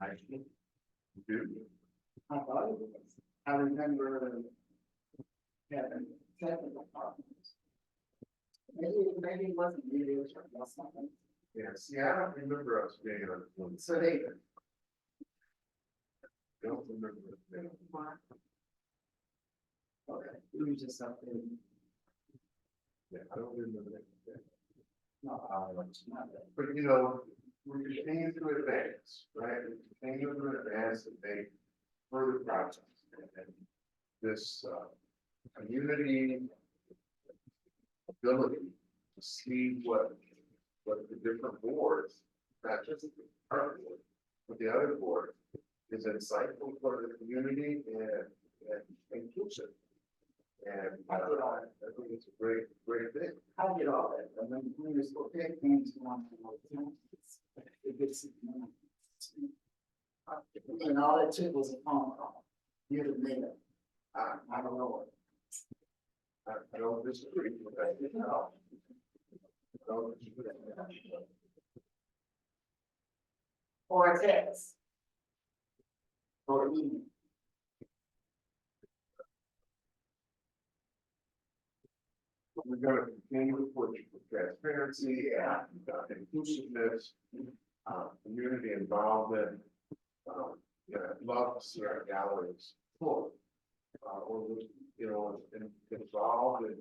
I do. I thought it was. I remember having technical problems. Maybe it wasn't really or something. Yes, yeah, I don't remember us being on one. So they. Don't remember us being. Okay, we were just up there. Yeah, I don't remember that. No, it's not that. But you know, we continue to advance, right? We continue to advance and make further progress. And this community ability to see what the different boards, not just the current board, but the other board, is insightful for the community and inclusive. And I think it's a great thing. I get all that, and then when you're so big, things you want to know. It gets. And all it took was a phone call. You'd have made it. I don't know. I don't disagree with that. No. I don't disagree with that. Or a text. Or email. We're gonna continue to push for transparency and inclusiveness, community involvement. Yeah, I'd love to see our galleries full. Or, you know, involved in.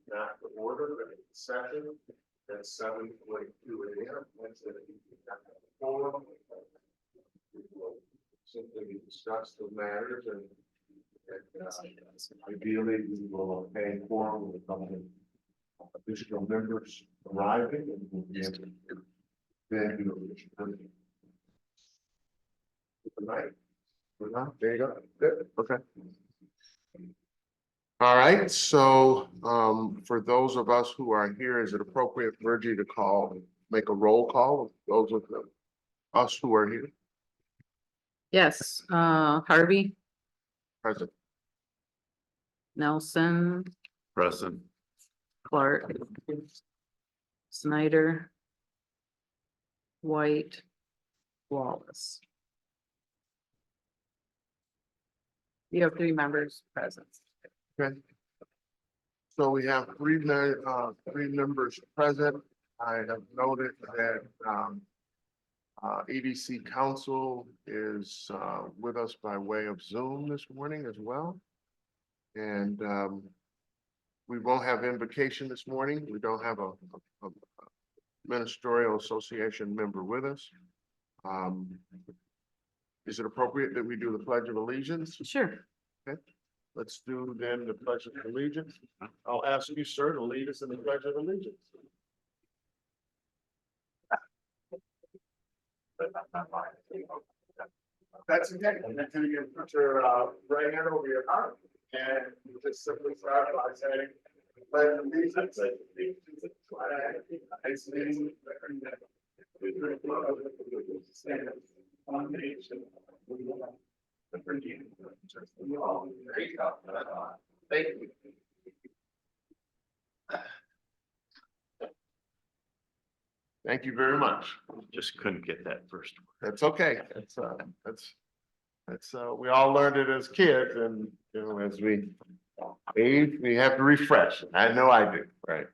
Not the order, but it's session at 7:22 a.m. Wednesday, forum. We will simply discuss the matters and ideally we will pay forum with some additional members arriving and we'll be able to then do additional. Good night. Good night. There you go. Good. Okay. All right, so for those of us who are here, is it appropriate for you to make a roll call of those of us who are here? Yes, Harvey, Present. Nelson, Present. Clark, Snyder, White, Wallace. You have 3 members present. Okay. So we have three members present. I have noted that, EDC council is, with us by way of Zoom this morning as well. And, we won't have invocation this morning. We don't have a ministerial association member with us. Is it appropriate that we do the Pledge of Allegiance? Sure. Let's do then the Pledge of Allegiance. I'll ask you, sir, to lead us in the Pledge of Allegiance. That's okay. And then you can put your right hand over your heart and you just simply start by saying, "Pledge allegiance to the flag of the United States of America, to the republic which stands one nation, under God, indivisible, with liberty and all. There you go. Thank you. Thank you very much. Just couldn't get that first. That's okay. We all learned it as kids and, as we age, we have to refresh. I know I do, right?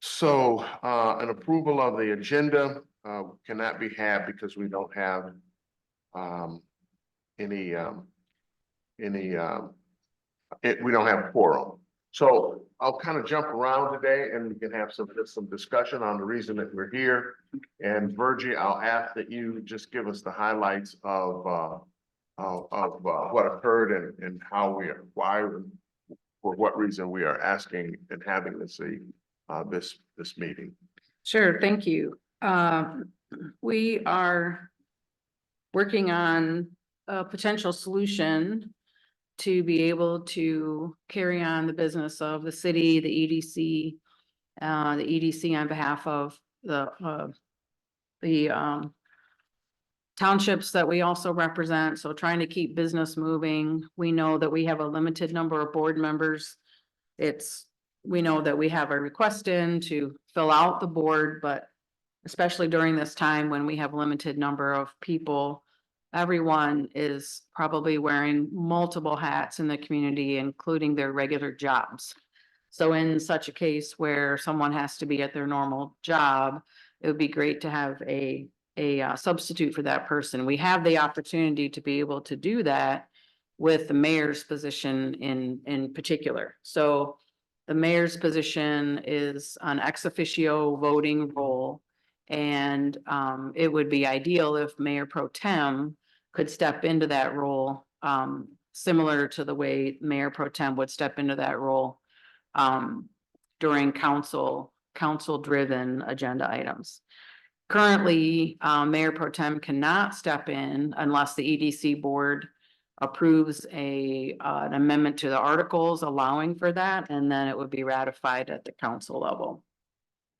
So, an approval of the agenda, cannot be had because we don't have, we don't have quorum. So I'll kind of jump around today and we can have some discussion on the reason that we're here. And Virgie, I'll ask that you just give us the highlights of what occurred and how why, for what reason we are asking and having this meeting. Sure, thank you. We are working on a potential solution to be able to carry on the business of the city, the EDC on behalf of the townships that we also represent. So trying to keep business moving. We know that we have a limited number of board members. We know that we have a request in to fill out the board, but especially during this time when we have a limited number of people, everyone is probably wearing multiple hats in the community, including their regular jobs. So in such a case where someone has to be at their normal job, it would be great to have a substitute for that person. We have the opportunity to be able to do that with the mayor's position in particular. So the mayor's position is an ex officio voting role. And it would be ideal if Mayor Pro Tem could step into that role, similar to the way Mayor Pro Tem would step into that role during council-driven agenda items. Currently, Mayor Pro Tem cannot step in unless the EDC board approves an amendment to the articles allowing for that, and then it would be ratified at the council level.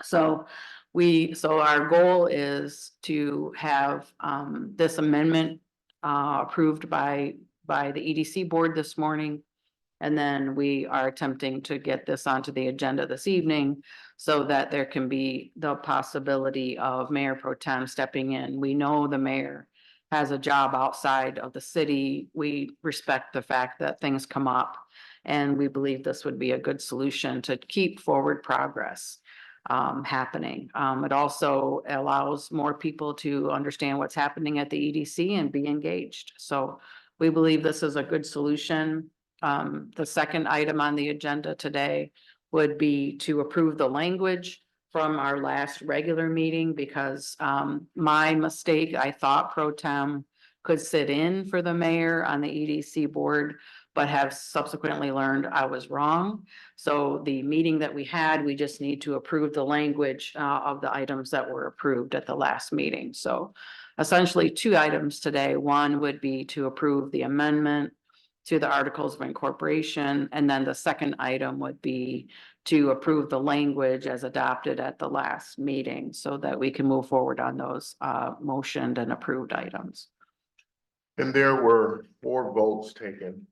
So our goal is to have this amendment approved by the EDC board this morning. And then we are attempting to get this onto the agenda this evening so that there can be the possibility of Mayor Pro Tem stepping in. We know the mayor has a job outside of the city. We respect the fact that things come up, and we believe this would be a good solution to keep forward progress happening. It also allows more people to understand what's happening at the EDC and be engaged. So we believe this is a good solution. The second item on the agenda today would be to approve the language from our last regular meeting, because my mistake, I thought Pro Tem could sit in for the mayor on the EDC board, but have subsequently learned I was wrong. So the meeting that we had, we just need to approve the language of the items that were approved at the last meeting. So essentially 2 items today. One would be to approve the amendment to the articles of incorporation. And then the second item would be to approve the language as adopted at the last meeting so that we can move forward on those motioned and approved items. And there were 4 votes taken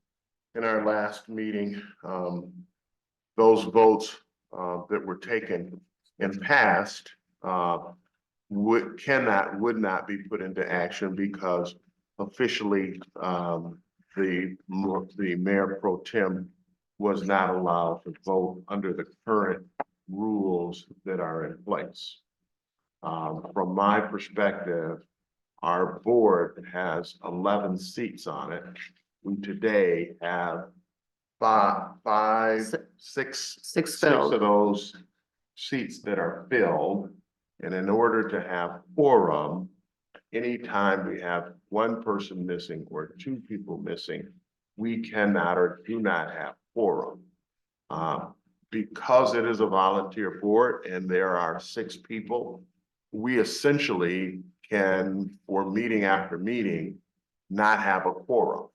in our last meeting. Those votes that were taken and passed would not be put into action because officially, the mayor pro tem was not allowed to vote under the current rules that are in place. From my perspective, our board has 11 seats on it. We today have six Six filled. of those seats that are filled. And in order to have quorum, anytime we have one person missing or two people missing, we cannot or do not have quorum. Because it is a volunteer board and there are 6 people, we essentially can, for meeting after meeting, not have a quorum.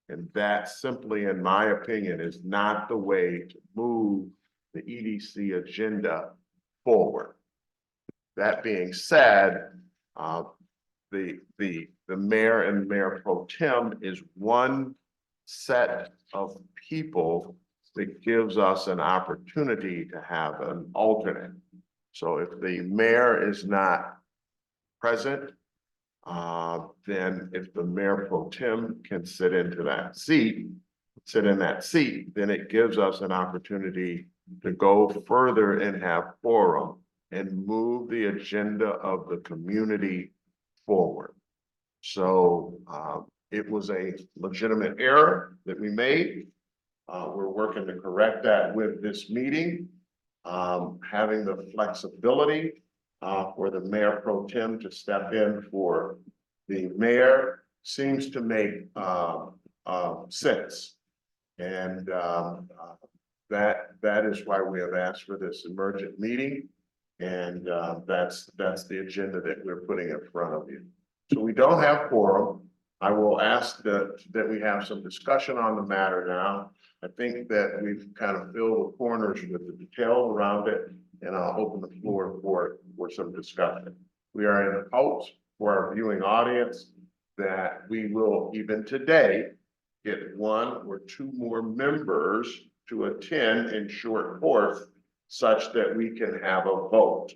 And that simply, in my opinion, is not the way to move the EDC agenda forward. That being said, the mayor and mayor pro tem is one set of people that gives us an opportunity to have an alternate. So if the mayor is not present, then if the mayor pro tem can sit in that seat, then it gives us an opportunity to go further and have quorum and move the agenda of the community forward. So it was a legitimate error that we made. We're working to correct that with this meeting. Having the flexibility for the mayor pro tem to step in for the mayor seems to make sense. And that is why we have asked for this emergent meeting. And that's the agenda that we're putting in front of you. So we don't have quorum. I will ask that we have some discussion on the matter now. I think that we've kind of filled the corners with the detail around it, and I'll open the floor for some discussion. We are in hopes for our viewing audience that we will, even today, get 1 or 2 more members to attend in short course, such that we can have a vote.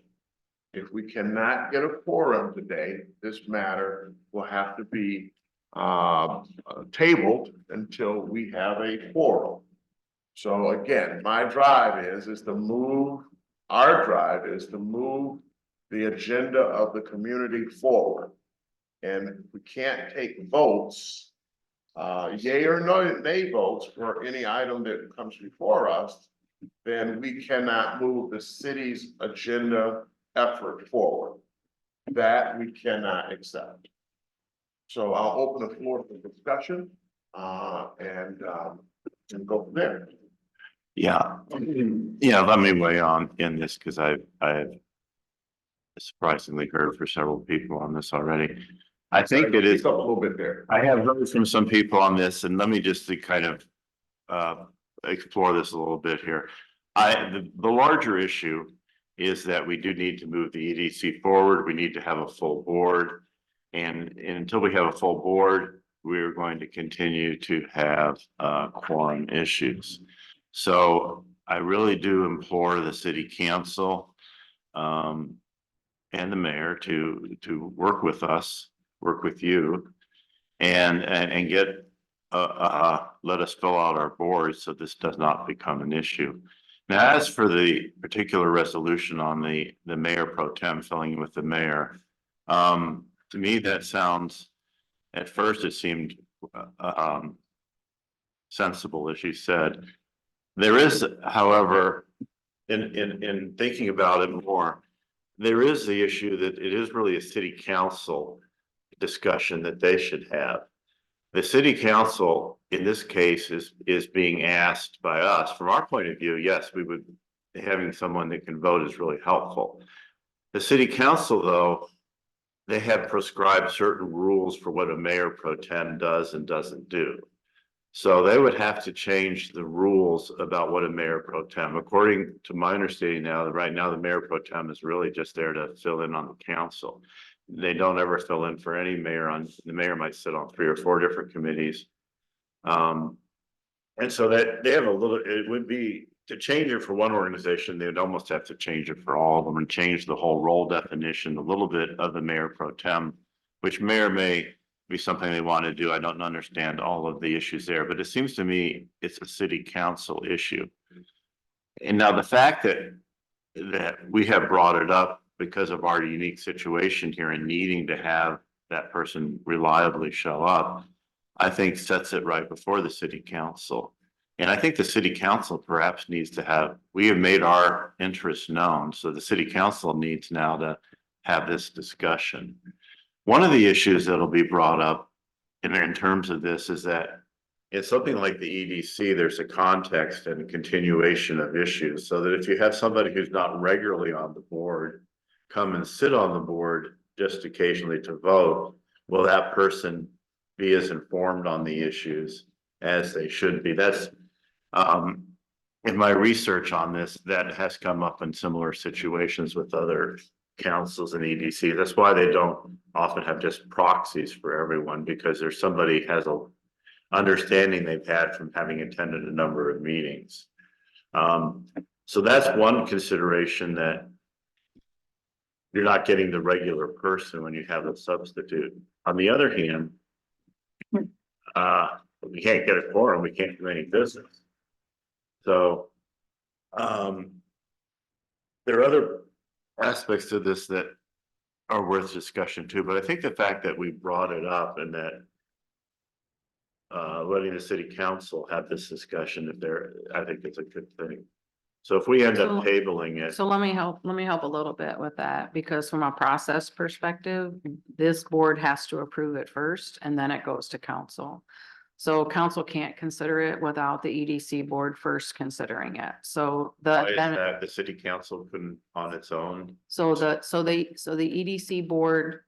If we cannot get a quorum today, this matter will have to be tabled until we have a quorum. So again, our drive is to move the agenda of the community forward. And we can't take votes, yay or nay votes for any item that comes before us, then we cannot move the city's agenda effort forward. That we cannot accept. So I'll open the floor for discussion and go from there. Yeah, let me weigh on in this because I've surprisingly heard for several people on this already. I think it is a little bit there. I have heard from some people on this, and let me just kind of explore this a little bit here. The larger issue is that we do need to move the EDC forward. We need to have a full board. And until we have a full board, we're going to continue to have quorum issues. So I really do implore the city council and the mayor to work with us, work with you, and get let us fill out our boards so this does not become an issue. Now, as for the particular resolution on the mayor pro tem filling in with the mayor, to me that sounds, at first it seemed sensible, as you said. There is, however, in thinking about it more, there is the issue that it is really a city council discussion that they should have. The city council in this case is being asked by us. From our point of view, yes, we would, having someone that can vote is really helpful. The city council, though, they have prescribed certain rules for what a mayor pro tem does and doesn't do. So they would have to change the rules about what a mayor pro tem. According to my understanding now, that right now the mayor pro tem is really just there to fill in on the council. They don't ever fill in for any mayor. The mayor might sit on 3 or 4 different committees. And so that they have a little, it would be to change it for one organization, they would almost have to change it for all of them and change the whole role definition, a little bit of the mayor pro tem, which may or may be something they want to do. I don't understand all of the issues there, but it seems to me it's a city council issue. And now the fact that we have brought it up because of our unique situation here and needing to have that person reliably show up, I think sets it right before the city council. And I think the city council perhaps needs to have, we have made our interests known, so the city council needs now to have this discussion. One of the issues that'll be brought up in terms of this is that it's something like the EDC, there's a context and a continuation of issues, so that if you have somebody who's not regularly on the board come and sit on the board just occasionally to vote, will that person be as informed on the issues as they should be? That's in my research on this, that has come up in similar situations with other councils and EDC. That's why they don't often have just proxies for everyone, because there's somebody has a understanding they've had from having attended a number of meetings. So that's one consideration, that you're not getting the regular person when you have a substitute. On the other hand, we can't get a quorum, we can't do any business. So there are other aspects to this that are worth discussion too, but I think the fact that we brought it up and that letting the city council have this discussion, I think it's a good thing. So if we end up tabling it. So let me help a little bit with that, because from a process perspective, this board has to approve it first and then it goes to council. So council can't consider it without the EDC board first considering it. So Why is that the city council couldn't on its own? So the EDC board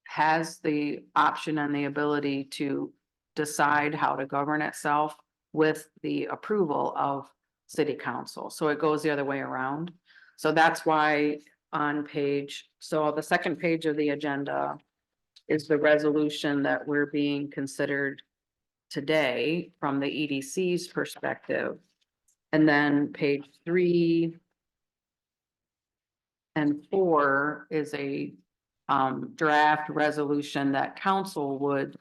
has the option and the ability to decide how to govern itself with the approval of city council. So it goes the other way around. So that's why on the second page of the agenda is the resolution that we're being considered today from the EDC's perspective. And then page 3 and 4 is a draft resolution that council would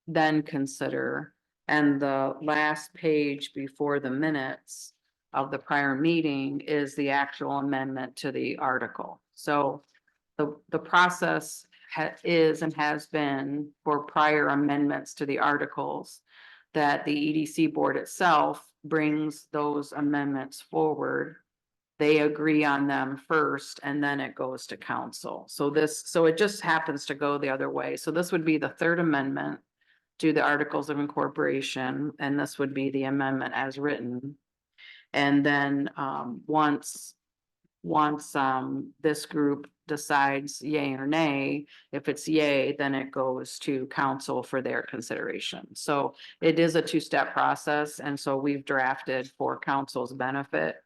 then consider. And the last page before the minutes of the prior meeting is the actual amendment to the article. So the process is and has been for prior amendments to the articles that the EDC board itself brings those amendments forward. They agree on them first and then it goes to council. So it just happens to go the other way. So this would be the third amendment to the Articles of Incorporation, and this would be the amendment as written. And then once this group decides yay or nay, if it's yay, then it goes to council for their consideration. So it is a two-step process. And so we've drafted for council's benefit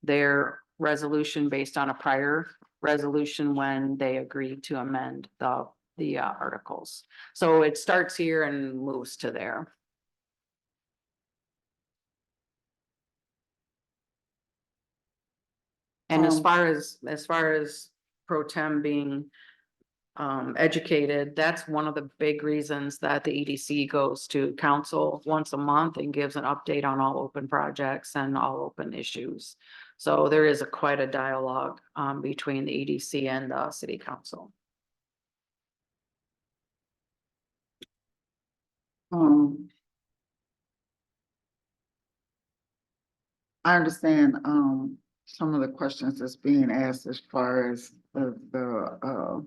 their resolution based on a prior resolution when they agreed to amend the articles. So it starts here and moves to there. And as far as pro tem being educated, that's one of the big reasons that the EDC goes to council once a month and gives an update on all open projects and all open issues. So there is quite a dialogue between the EDC and the city council. I understand some of the questions that's being asked as far as the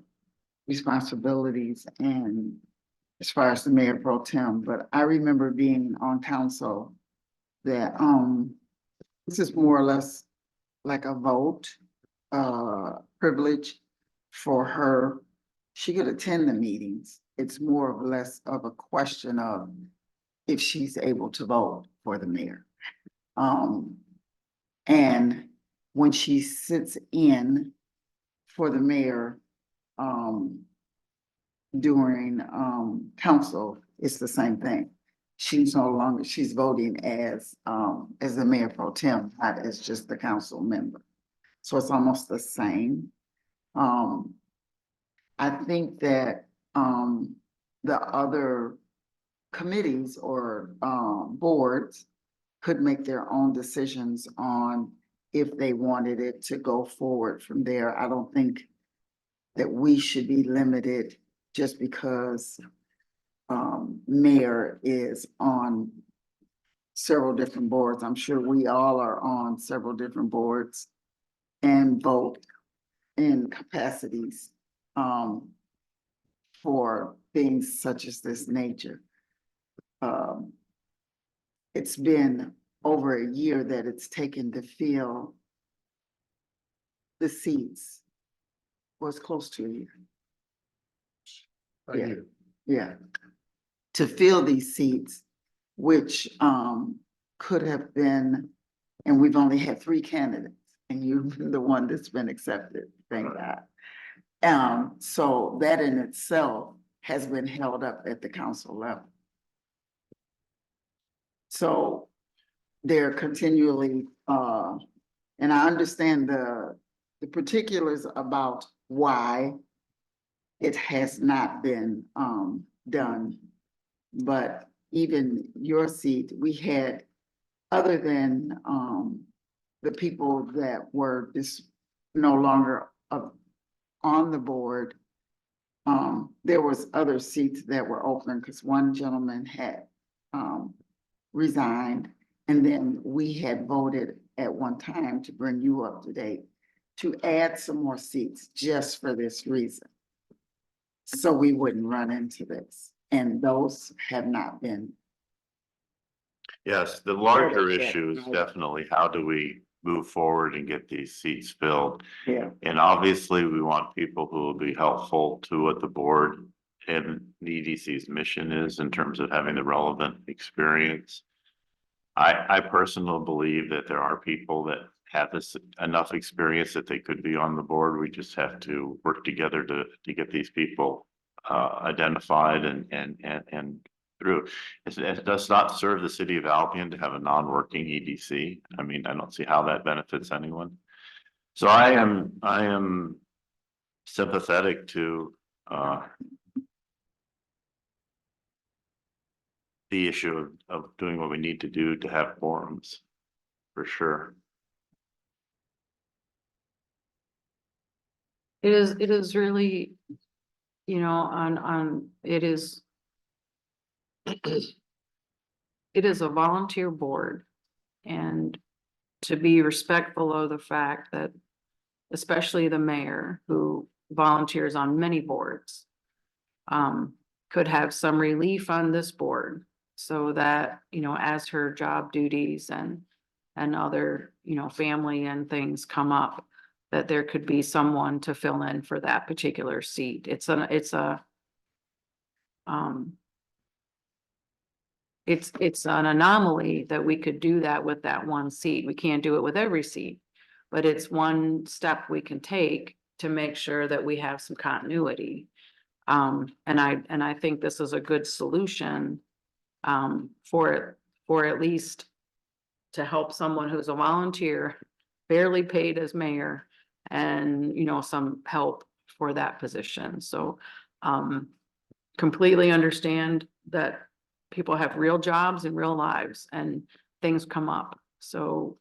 responsibilities and as far as the mayor pro tem, but I remember being on council that this is more or less like a vote privilege for her. She could attend the meetings. It's more or less of a question of if she's able to vote for the mayor. And when she sits in for the mayor during council, it's the same thing. She's no longer, she's voting as the mayor pro tem, not as just the council member. So it's almost the same. I think that the other committees or, boards could make their own decisions on if they wanted it to go forward from there. I don't think that we should be limited just because mayor is on several different boards. I'm sure we all are on several different boards and vote in capacities for things such as this nature. It's been over a year that it's taken to fill the seats. Was close to a year. Yeah. Yeah. To fill these seats, which could have been, and we've only had 3 candidates, and you've been the one that's been accepted, thank God. So that in itself has been held up at the council level. So they're continually, and I understand the particulars about why it has not been done. But even your seat, we had, other than the people that were just no longer on the board, there was other seats that were open because one gentleman had resigned. And then we had voted at one time to bring you up to date to add some more seats just for this reason. So we wouldn't run into this, and those have not been. Yes, the larger Yeah, issue is right. definitely how do we move forward and get these seats filled? Yeah. And obviously, we want people who will be helpful to what the board and the EDC's mission is in terms of having the relevant experience. I personally believe that there are people that have this enough experience that they could be on the board. We just have to work together to get these people identified and through. It does not serve the city of Albion to have a non-working EDC. I mean, I don't see how that benefits anyone. So I am sympathetic to the issue of doing what we need to do to have forums, for sure. It is really, you know, it is a volunteer board, and to be respectful of the fact that especially the mayor, who volunteers on many boards, could have some relief on this board so that, you know, as her job duties and other, you know, family and things come up, that there could be someone to fill in for that particular seat. It's an anomaly that we could do that with that one seat. We can't do it with every seat, but it's one step we can take to make sure that we have some continuity. And I think this is a good solution for at least to help someone who's a volunteer, barely paid as mayor, and, you know, some help for that position. So completely understand that people have real jobs and real lives and things come up. So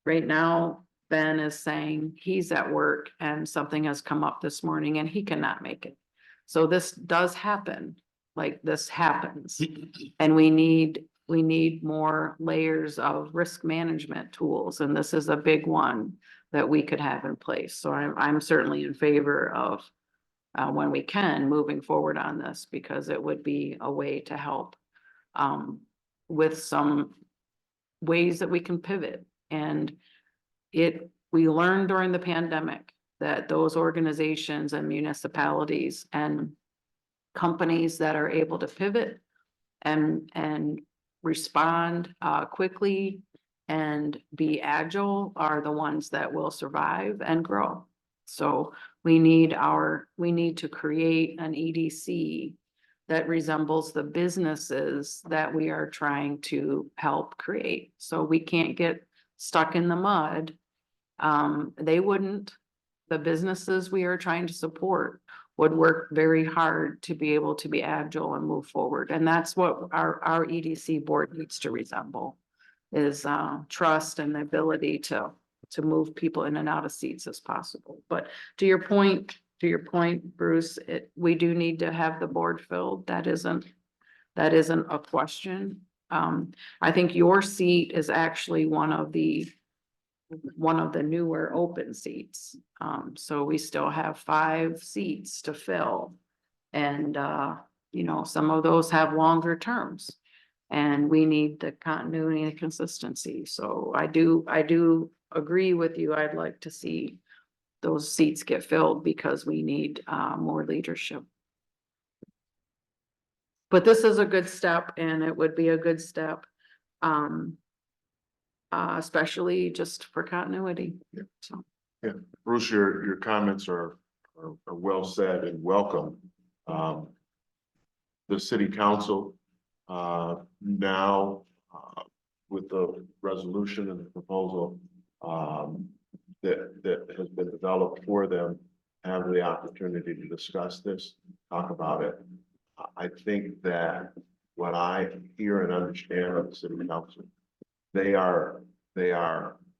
right now, Ben is saying he's at work and something has come up this morning and he cannot make it. So this does happen, like this happens. And we need more layers of risk management tools, and this is a big one that we could have in place. So I'm certainly in favor of when we can, moving forward on this, because it would be a way to help with some ways that we can pivot. And we learned during the pandemic that those organizations and municipalities and companies that are able to pivot and respond quickly and be agile are the ones that will survive and grow. So we need to create an EDC that resembles the businesses that we are trying to help create. So we can't get stuck in the mud. They wouldn't. The businesses we are trying to support would work very hard to be able to be agile and move forward. And that's what our EDC board needs to resemble is trust and the ability to move people in and out of seats as possible. But to your point, Bruce, we do need to have the board filled. That isn't a question. I think your seat is actually one of the newer open seats. So we still have 5 seats to fill. And, you know, some of those have longer terms. And we need the continuity and consistency. So I do agree with you. I'd like to see those seats get filled because we need more leadership. But this is a good step and it would be a good step. Especially just for continuity. Yeah. So, Yeah, Bruce, your comments are well said and welcome. The city council, now, with the resolution and the proposal, that has been developed for them, have the opportunity to discuss this, talk about it. I think that what I hear and understand of the city council, they are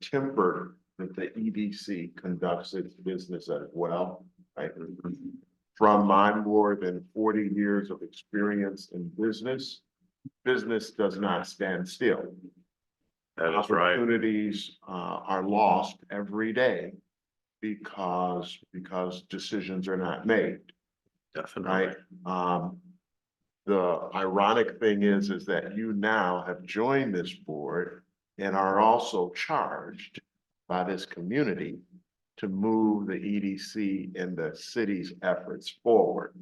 tempered that the EDC conducts its business as well. Right? From my more than 40 years of experience in business does not stand still. That is right. Opportunities are lost every day because decisions are not made. Definitely. Right? The ironic thing is that you now have joined this board and are also charged by this community to move the EDC and the city's efforts forward.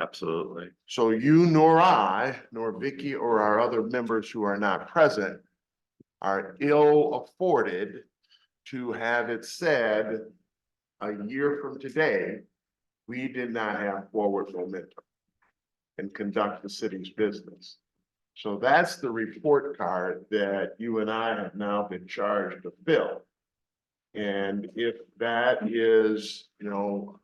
Absolutely. So you nor I, nor Vicky or our other members who are not present are ill afforded to have it said a year from today, we did not have forward momentum and conduct the city's business. So that's the report card that you and I have now been charged to fill. And if that is, you know,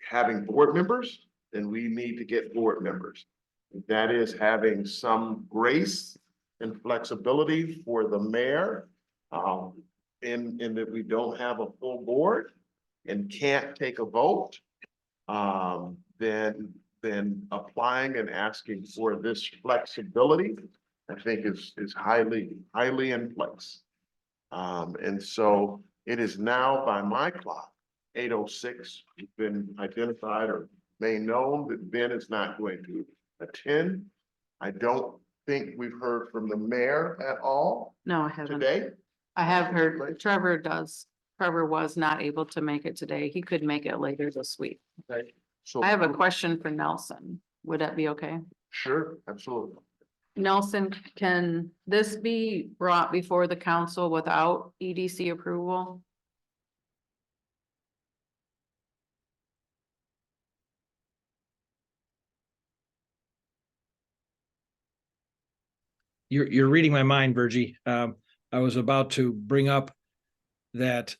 having board members, then we need to get board members. If that is having some grace and flexibility for the mayor, in that we don't have a full board and can't take a vote, then applying and asking for this flexibility, I think is highly in place. And so it is now by my clock, 8:06, it's been identified or made known that Ben is not going to attend. I don't think we've heard from the mayor at all no, I haven't. today. I have heard Trevor was not able to make it today. He could make it later this week. So I have a question for Nelson. Would that be okay? Sure, absolutely. Nelson, can this be brought before the council without EDC approval? You're reading my mind, Virgie. I was about to bring up that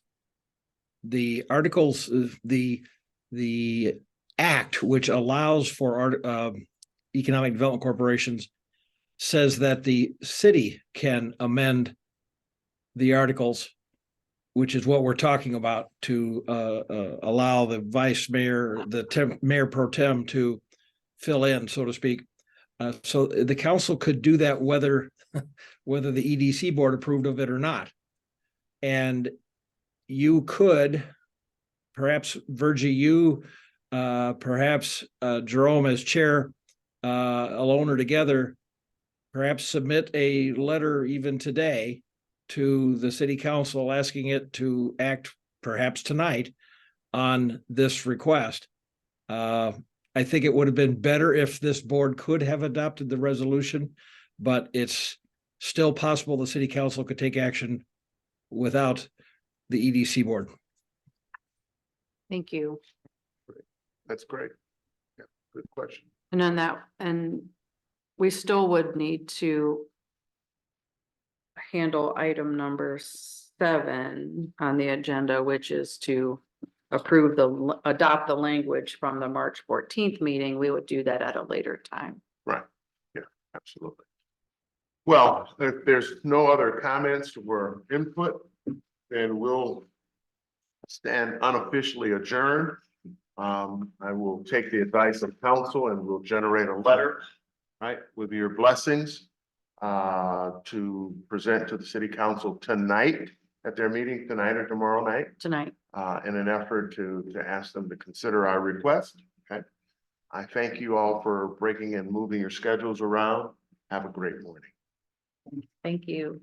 the articles, the act which allows for economic development corporations says that the city can amend the articles, which is what we're talking about, to allow the vice mayor, mayor pro tem to fill in, so to speak. So the council could do that whether the EDC board approved of it or not. And you could, perhaps Virgie, you, perhaps Jerome as chair, alone or together, perhaps submit a letter even today to the city council asking it to act perhaps tonight on this request. I think it would have been better if this board could have adopted the resolution, but it's still possible the city council could take action without the EDC board. Thank you. That's great. Yeah, good question. And then and we still would need to handle item number 7 on the agenda, which is to adopt the language from the March 14th meeting, we would do that at a later time. Right, yeah, absolutely. Well, if there's no other comments or input, then we'll stand unofficially adjourned. I will take the advice of council and we'll generate a letter, right, with your blessings to present to the city council tonight at their meeting tonight or tomorrow night, Tonight. in an effort to ask them to consider our request. Okay. I thank you all for breaking and moving your schedules around. Have a great morning. Thank you.